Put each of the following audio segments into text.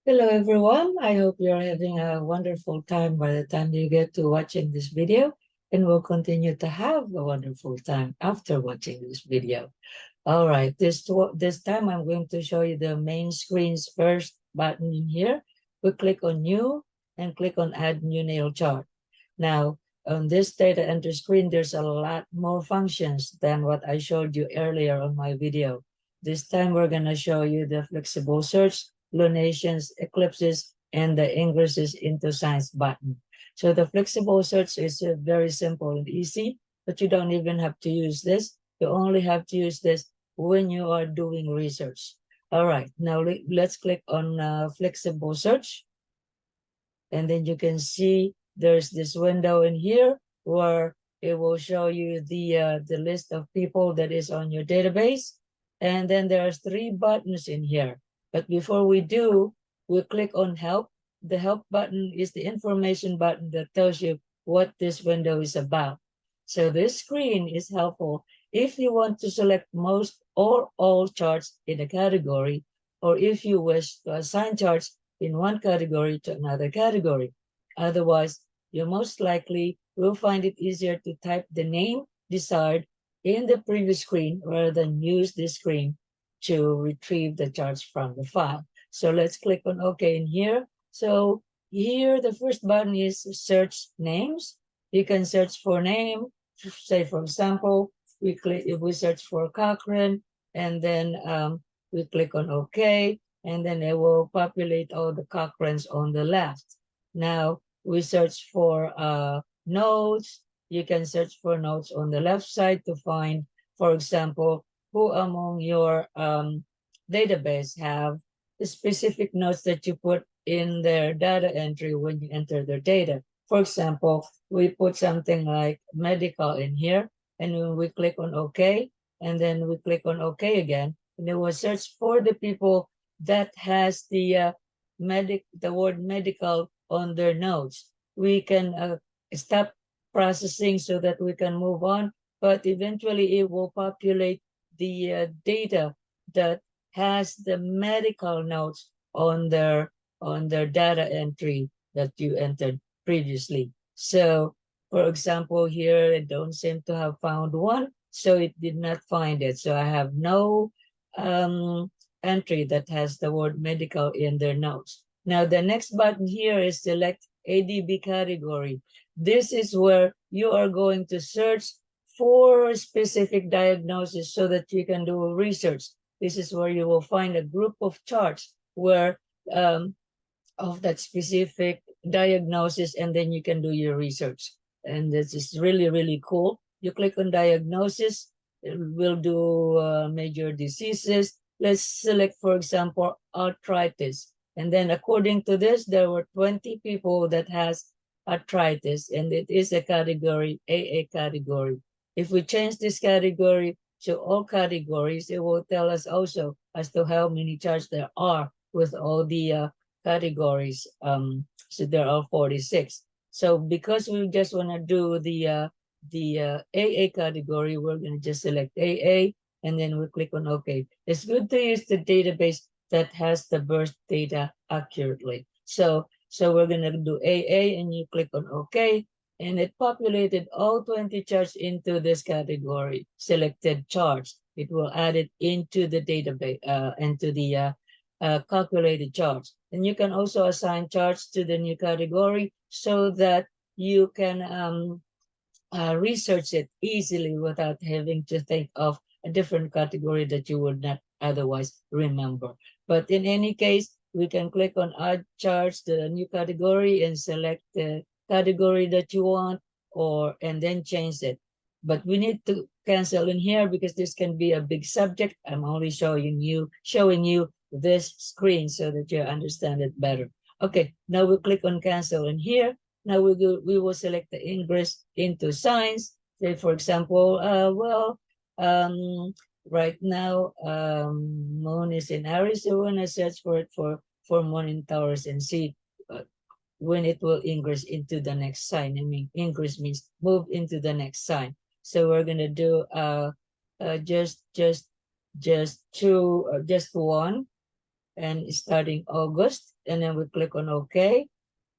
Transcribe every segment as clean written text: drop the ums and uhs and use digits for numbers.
Hello everyone, I hope you're having a wonderful time by the time you get to watching this video, and will continue to have a wonderful time after watching this video. All right, this time I'm going to show you the main screen's first button in here. We click on New and click on Add New Nail Chart. Now, on this data entry screen, there's a lot more functions than what I showed you earlier on my video. This time, we're going to show you the flexible search, lunations, eclipses, and the ingresses into science button. So the flexible search is very simple and easy, but you don't even have to use this. You only have to use this when you are doing research. All right, now let's click on flexible search. And then you can see there's this window in here where it will show you the list of people that is on your database. And then there's 3 buttons in here. But before we do, we click on help. The help button is the information button that tells you what this window is about. So this screen is helpful if you want to select most or all charts in a category, or if you wish to assign charts in one category to another category. Otherwise, you most likely will find it easier to type the name desired in the previous screen rather than use this screen to retrieve the charts from the file. So let's click on OK in here. So here, the first button is search names. You can search for name. Say, for example, if we search for Cochrane, and then we click on OK, and then it will populate all the Cochranes on the left. Now we search for nodes. You can search for nodes on the left side to find, for example, who among your database have the specific nodes that you put in their data entry when you enter their data. For example, we put something like medical in here, and when we click on OK, and then we click on OK again, and it will search for the people that has the word medical on their nodes. We can stop processing so that we can move on, but eventually it will populate the data that has the medical notes on their data entry that you entered previously. So, for example, here I don't seem to have found one, so it did not find it. So I have no entry that has the word medical in their notes. Now, the next button here is select ADB category. This is where you are going to search for specific diagnosis so that you can do research. This is where you will find a group of charts where of that specific diagnosis, and then you can do your research. And this is really, really cool. You click on diagnosis, it will do major diseases. Let's select, for example, arthritis. And then according to this, there were 20 people that has arthritis, and it is a category, AA category. If we change this category to all categories, it will tell us also as to how many charts there are with all the categories. So there are 46. So because we just want to do the AA category, we're going to just select AA, and then we click on OK. It's good to use the database that has the birth data accurately. So we're going to do AA, and you click on OK, and it populated all 20 charts into this category, selected charts. It will add it into the database, into the calculated charts. And you can also assign charts to the new category so that you can research it easily without having to think of a different category that you would not otherwise remember. But in any case, we can click on add charts to the new category and select the category that you want, and then change it. But we need to cancel in here because this can be a big subject. I'm only showing you this screen so that you understand it better. Okay, now we click on cancel in here. Now we will select the ingress into science. Say, for example, right now, moon is in Aries, so we're going to search for it for moon in Taurus and see when it will ingress into the next sign. I mean, ingress means move into the next sign. So we're going to do just one, and starting August, and then we click on OK.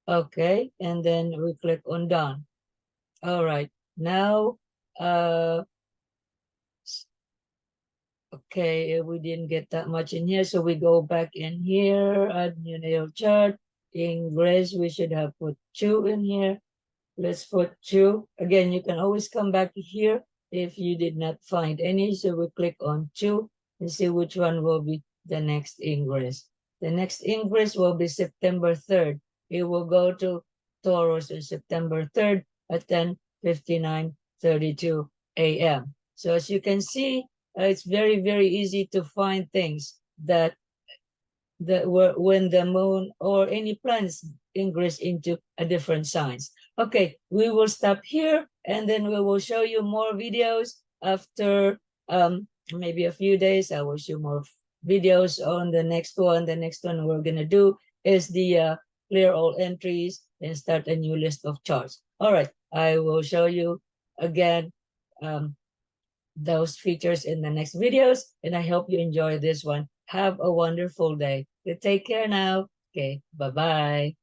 Okay, and then we click on done. All right, now, okay, we didn't get that much in here, so we go back in here, add new nail chart. Ingress, we should have put 2 in here. Let's put 2. Again, you can always come back here if you did not find any. So we click on 2 and see which one will be the next ingress. The next ingress will be September 3rd. It will go to Taurus on September 3rd at 10:59:32 a.m. So as you can see, it's very, very easy to find things that when the moon or any planets ingress into a different signs. Okay, we will stop here and then we will show you more videos after maybe a few days. I will show more videos on the next one. The next one we're gonna do is the clear all entries and start a new list of charts. All right, I will show you again those features in the next videos. And I hope you enjoy this one. Have a wonderful day. You take care now. Okay, bye-bye.